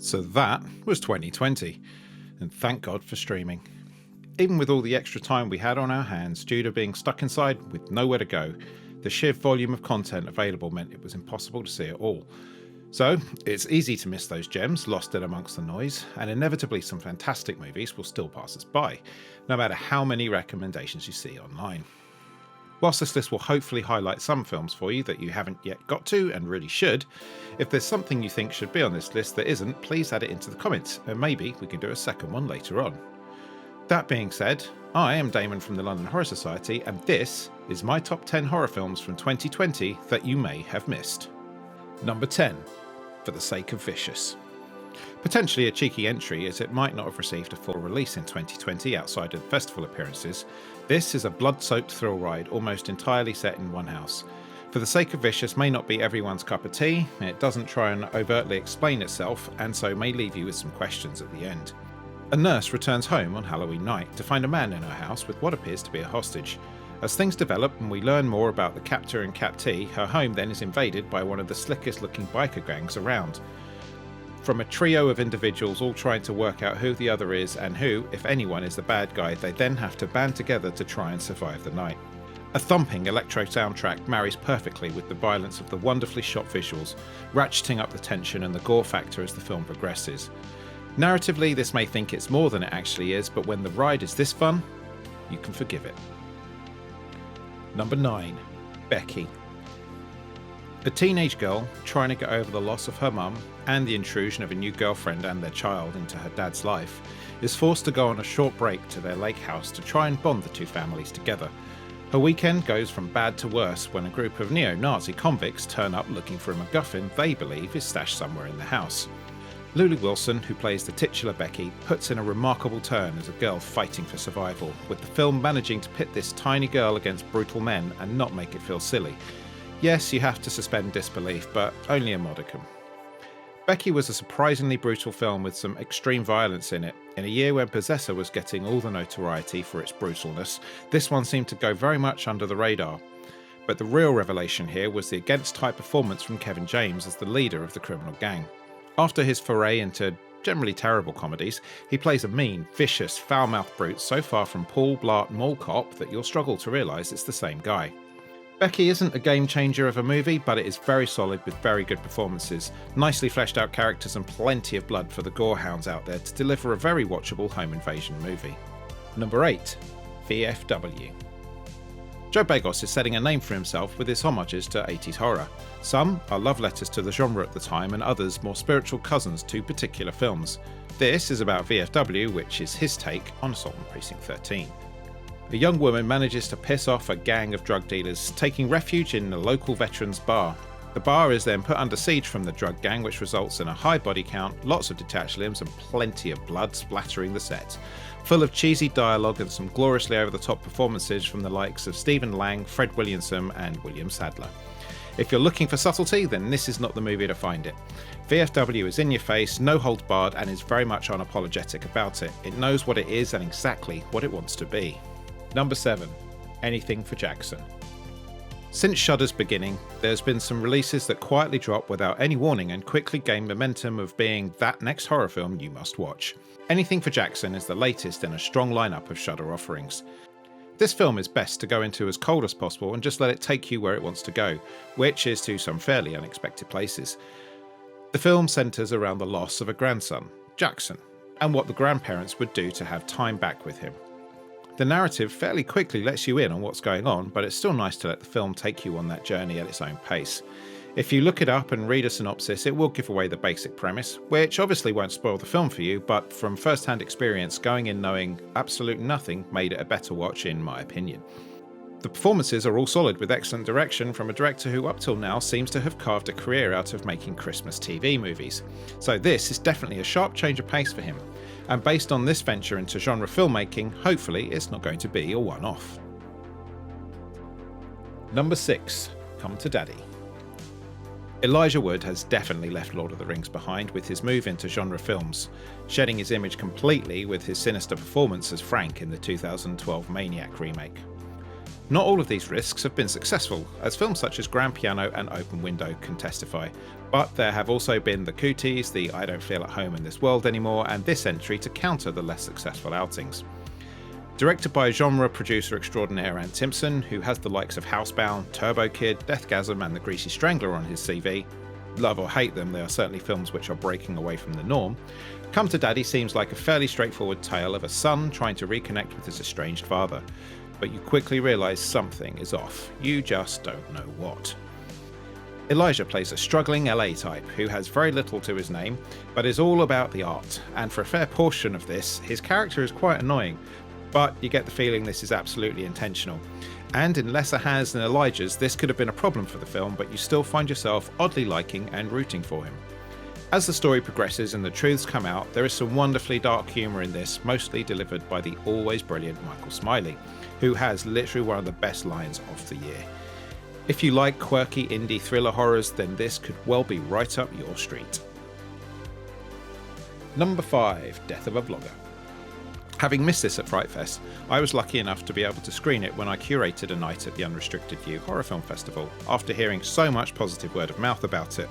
So that was 2020, and thank God for streaming. Even with all the extra time we had on our hands due to being stuck inside with nowhere to go, the sheer volume of content available meant it was impossible to see it all. So it's easy to miss those gems lost in amongst the noise, and inevitably some fantastic movies will still pass us by, no matter how many recommendations you see online. Whilst this list will hopefully highlight some films for you that you haven't yet got to and really should, if there's something you think should be on this list that isn't, please add it into the comments and maybe we can do a second one later on. That being said, I am Damon from the London Horror Society and this is my top 10 horror films from 2020 that you may have missed. Number 10, For the Sake of Vicious. Potentially a cheeky entry as it might not have received a full release in 2020 outside of festival appearances, this is a blood-soaked thrill ride almost entirely set in one house. For the Sake of Vicious may not be everyone's cup of tea, it doesn't try and overtly explain itself and so may leave you with some questions at the end. A nurse returns home on Halloween night to find a man in her house with what appears to be a hostage. As things develop and we learn more about the captor and captee, her home then is invaded by one of the slickest looking biker gangs around. From a trio of individuals all trying to work out who the other is and who, if anyone, is the bad guy, they then have to band together to try and survive the night. A thumping electro soundtrack marries perfectly with the violence of the wonderfully shot visuals, ratcheting up the tension and the gore factor as the film progresses. Narratively, this may think it's more than it actually is, but when the ride is this fun, you can forgive it. Number 9, Becky. A teenage girl trying to get over the loss of her mum and the intrusion of a new girlfriend and their child into her dad's life is forced to go on a short break to their lake house to try and bond the two families together. Her weekend goes from bad to worse when a group of neo-Nazi convicts turn up looking for a MacGuffin they believe is stashed somewhere in the house. Lulu Wilson, who plays the titular Becky, puts in a remarkable turn as a girl fighting for survival, with the film managing to pit this tiny girl against brutal men and not make it feel silly. Yes, you have to suspend disbelief, but only a modicum. Becky was a surprisingly brutal film with some extreme violence in it. In a year when Possessor was getting all the notoriety for its brutalness, this one seemed to go very much under the radar. But the real revelation here was the against-type performance from Kevin James as the leader of the criminal gang. After his foray into generally terrible comedies, he plays a mean, vicious, foul-mouthed brute so far from Paul Blart Mall Cop that you'll struggle to realise it's the same guy. Becky isn't a game changer of a movie, but it is very solid with very good performances, nicely fleshed out characters and plenty of blood for the gorehounds out there to deliver a very watchable home invasion movie. Number 8, VFW. Joe Begos is setting a name for himself with his homages to 80s horror. Some are love letters to the genre at the time and others more spiritual cousins to particular films. This is about VFW, which is his take on Assault on Precinct 13. A young woman manages to piss off a gang of drug dealers, taking refuge in a local veterans bar. The bar is then put under siege from the drug gang, which results in a high body count, lots of detached limbs and plenty of blood splattering the set. Full of cheesy dialogue and some gloriously over-the-top performances from the likes of Stephen Lang, Fred Williamson and William Sadler. If you're looking for subtlety, then this is not the movie to find it. VFW is in your face, no holds barred, and is very much unapologetic about it. It knows what it is and exactly what it wants to be. Number 7, Anything for Jackson. Since Shudder's beginning, there's been some releases that quietly drop without any warning and quickly gain momentum of being that next horror film you must watch. Anything for Jackson is the latest in a strong lineup of Shudder offerings. This film is best to go into as cold as possible and just let it take you where it wants to go, which is to some fairly unexpected places. The film centres around the loss of a grandson, Jackson, and what the grandparents would do to have time back with him. The narrative fairly quickly lets you in on what's going on, but it's still nice to let the film take you on that journey at its own pace. If you look it up and read a synopsis, it will give away the basic premise, which obviously won't spoil the film for you, but from first-hand experience, going in knowing absolute nothing made it a better watch in my opinion. The performances are all solid with excellent direction from a director who up till now seems to have carved a career out of making Christmas TV movies. So this is definitely a sharp change of pace for him. And based on this venture into genre filmmaking, hopefully it's not going to be a one-off. Number 6, Come to Daddy. Elijah Wood has definitely left Lord of the Rings behind with his move into genre films, shedding his image completely with his sinister performance as Frank in the 2012 Maniac remake. Not all of these risks have been successful, as films such as Grand Piano and Open Window can testify, but there have also been the Cooties, the I Don't Feel at Home in This World Anymore, and this entry to counter the less successful outings. Directed by genre producer extraordinaire Ant Timpson, who has the likes of Housebound, Turbo Kid, Deathgasm and The Greasy Strangler on his CV, love or hate them, they are certainly films which are breaking away from the norm, Come to Daddy seems like a fairly straightforward tale of a son trying to reconnect with his estranged father. But you quickly realise something is off. You just don't know what. Elijah plays a struggling LA type who has very little to his name, but is all about the art, and for a fair portion of this, his character is quite annoying, but you get the feeling this is absolutely intentional. And in lesser hands than Elijah's, this could have been a problem for the film, but you still find yourself oddly liking and rooting for him. As the story progresses and the truths come out, there is some wonderfully dark humour in this, mostly delivered by the always brilliant Michael Smiley, who has literally one of the best lines of the year. If you like quirky indie thriller horrors, then this could well be right up your street. Number 5, Death of a Vlogger. Having missed this at Fright Fest, I was lucky enough to be able to screen it when I curated a night at the Unrestricted View Horror Film Festival, after hearing so much positive word of mouth about it.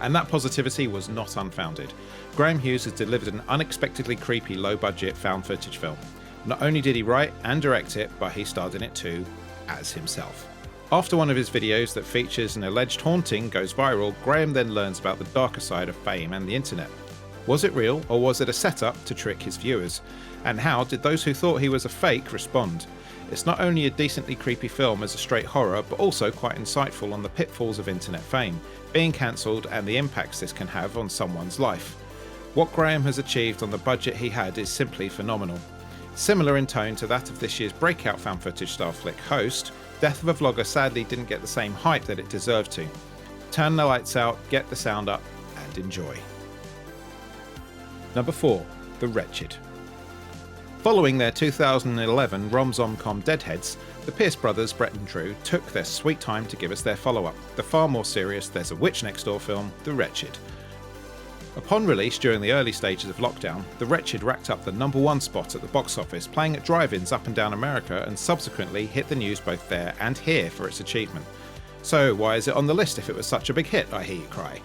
And that positivity was not unfounded. Graham Hughes has delivered an unexpectedly creepy low-budget found footage film. Not only did he write and direct it, but he starred in it too, as himself. After one of his videos that features an alleged haunting goes viral, Graham then learns about the darker side of fame and the internet. Was it real, or was it a setup to trick his viewers? And how did those who thought he was a fake respond? It's not only a decently creepy film as a straight horror, but also quite insightful on the pitfalls of internet fame, being cancelled and the impacts this can have on someone's life. What Graham has achieved on the budget he had is simply phenomenal. Similar in tone to that of this year's breakout found footage style flick Host, Death of a Vlogger sadly didn't get the same hype that it deserved to. Turn the lights out, get the sound up, and enjoy. Number 4, The Wretched. Following their 2011 rom-com Deadheads, the Pierce brothers, Brett and Drew, took their sweet time to give us their follow-up, the far more serious There's a Witch Next Door film, The Wretched. Upon release during the early stages of lockdown, The Wretched racked up the #1 spot at the box office, playing at drive-ins up and down America, and subsequently hit the news both there and here for its achievement. So why is it on the list if it was such a big hit, I hear you cry?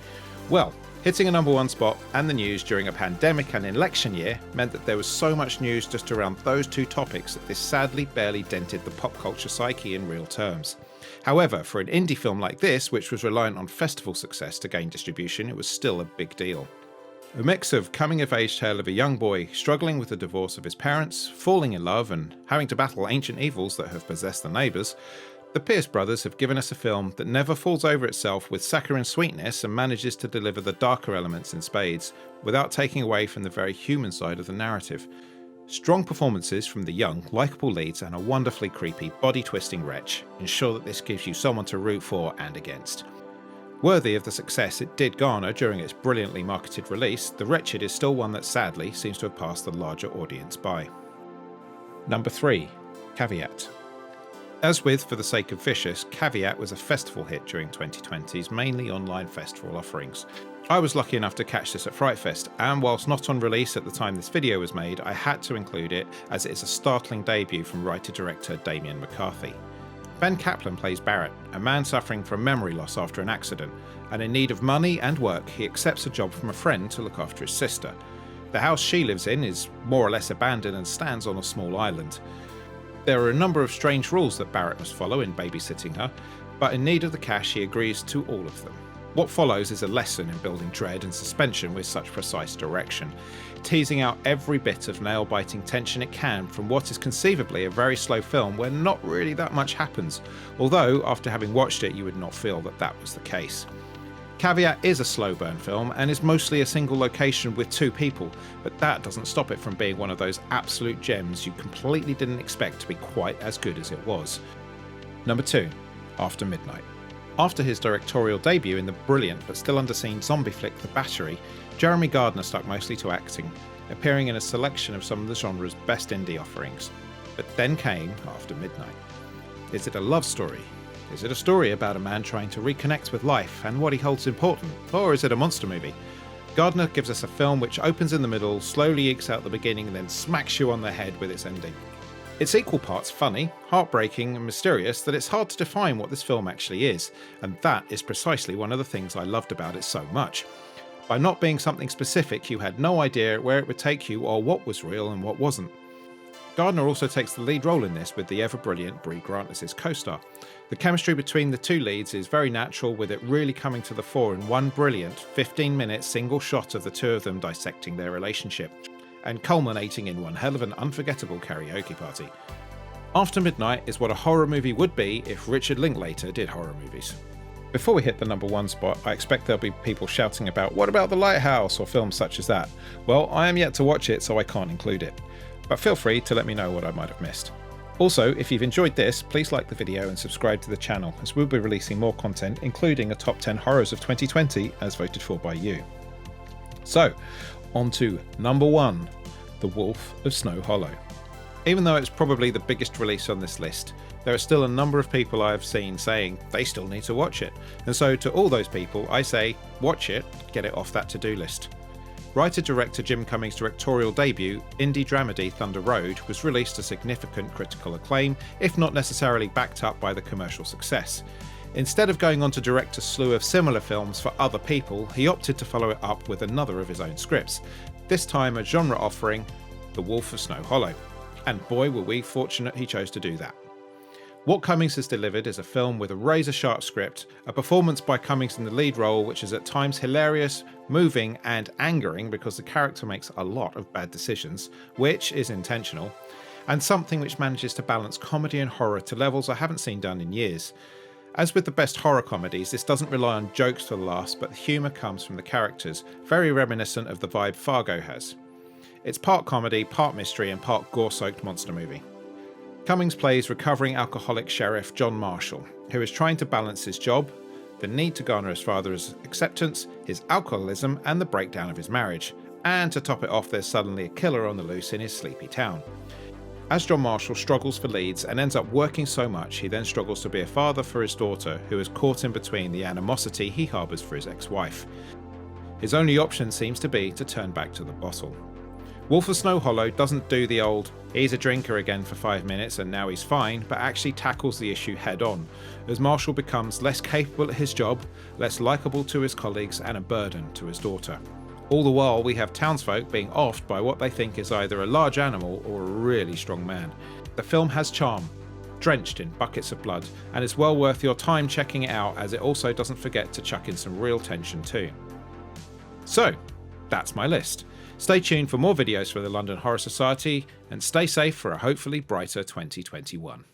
Well, hitting a #1 spot and the news during a pandemic and election year meant that there was so much news just around those two topics that this sadly barely dented the pop culture psyche in real terms. However, for an indie film like this, which was reliant on festival success to gain distribution, it was still a big deal. A mix of coming-of-age tale of a young boy struggling with the divorce of his parents, falling in love and having to battle ancient evils that have possessed the neighbours, the Pierce brothers have given us a film that never falls over itself with saccharine sweetness and manages to deliver the darker elements in spades, without taking away from the very human side of the narrative. Strong performances from the young, likeable leads and a wonderfully creepy, body-twisting wretch ensure that this gives you someone to root for and against. Worthy of the success it did garner during its brilliantly marketed release, The Wretched is still one that sadly seems to have passed the larger audience by. Number 3, Caveat. As with For the Sake of Vicious, Caveat was a festival hit during 2020's mainly online festival offerings. I was lucky enough to catch this at Fright Fest, and whilst not on release at the time this video was made, I had to include it as it is a startling debut from writer-director Damien McCarthy. Ben Kaplan plays Barrett, a man suffering from memory loss after an accident, and in need of money and work, he accepts a job from a friend to look after his sister. The house she lives in is more or less abandoned and stands on a small island. There are a number of strange rules that Barrett must follow in babysitting her, but in need of the cash he agrees to all of them. What follows is a lesson in building dread and suspension with such precise direction, teasing out every bit of nail-biting tension it can from what is conceivably a very slow film where not really that much happens, although after having watched it you would not feel that that was the case. Caveat is a slow burn film and is mostly a single location with two people, but that doesn't stop it from being one of those absolute gems you completely didn't expect to be quite as good as it was. Number 2, After Midnight. After his directorial debut in the brilliant but still underseen zombie flick The Battery, Jeremy Gardner stuck mostly to acting, appearing in a selection of some of the genre's best indie offerings. But then came After Midnight. Is it a love story? Is it a story about a man trying to reconnect with life and what he holds important? Or is it a monster movie? Gardner gives us a film which opens in the middle, slowly ekes out the beginning and then smacks you on the head with its ending. It's equal parts funny, heartbreaking and mysterious that it's hard to define what this film actually is, and that is precisely one of the things I loved about it so much. By not being something specific, you had no idea where it would take you or what was real and what wasn't. Gardner also takes the lead role in this with the ever-brilliant Brie Grant as his co-star. The chemistry between the two leads is very natural, with it really coming to the fore in one brilliant 15-minute single shot of the two of them dissecting their relationship, and culminating in one hell of an unforgettable karaoke party. After Midnight is what a horror movie would be if Richard Linklater did horror movies. Before we hit the number one spot, I expect there'll be people shouting about "what about The Lighthouse" or films such as that. Well, I am yet to watch it, so I can't include it. But feel free to let me know what I might have missed. Also, if you've enjoyed this, please like the video and subscribe to the channel, as we'll be releasing more content, including a top 10 horrors of 2020 as voted for by you. So, on to number 1, The Wolf of Snow Hollow. Even though it's probably the biggest release on this list, there are still a number of people I have seen saying they still need to watch it. And so to all those people, I say, watch it, get it off that to-do list. Writer-director Jim Cummings' directorial debut, indie dramedy Thunder Road, was released to significant critical acclaim, if not necessarily backed up by the commercial success. Instead of going on to direct a slew of similar films for other people, he opted to follow it up with another of his own scripts, this time a genre offering, The Wolf of Snow Hollow. And boy were we fortunate he chose to do that. What Cummings has delivered is a film with a razor-sharp script, a performance by Cummings in the lead role which is at times hilarious, moving and angering because the character makes a lot of bad decisions, which is intentional, and something which manages to balance comedy and horror to levels I haven't seen done in years. As with the best horror comedies, this doesn't rely on jokes for the laughs, but the humour comes from the characters, very reminiscent of the vibe Fargo has. It's part comedy, part mystery and part gore-soaked monster movie. Cummings plays recovering alcoholic sheriff John Marshall, who is trying to balance his job, the need to garner his father's acceptance, his alcoholism and the breakdown of his marriage. And to top it off, there's suddenly a killer on the loose in his sleepy town. As John Marshall struggles for leads and ends up working so much, he then struggles to be a father for his daughter, who is caught in between the animosity he harbours for his ex-wife. His only option seems to be to turn back to the bottle. Wolf of Snow Hollow doesn't do the old, he's a drinker again for 5 minutes and now he's fine, but actually tackles the issue head on, as Marshall becomes less capable at his job, less likeable to his colleagues and a burden to his daughter. All the while we have townsfolk being offed by what they think is either a large animal or a really strong man. The film has charm, drenched in buckets of blood, and it's well worth your time checking it out, as it also doesn't forget to chuck in some real tension too. So, that's my list. Stay tuned for more videos for the London Horror Society, and stay safe for a hopefully brighter 2021.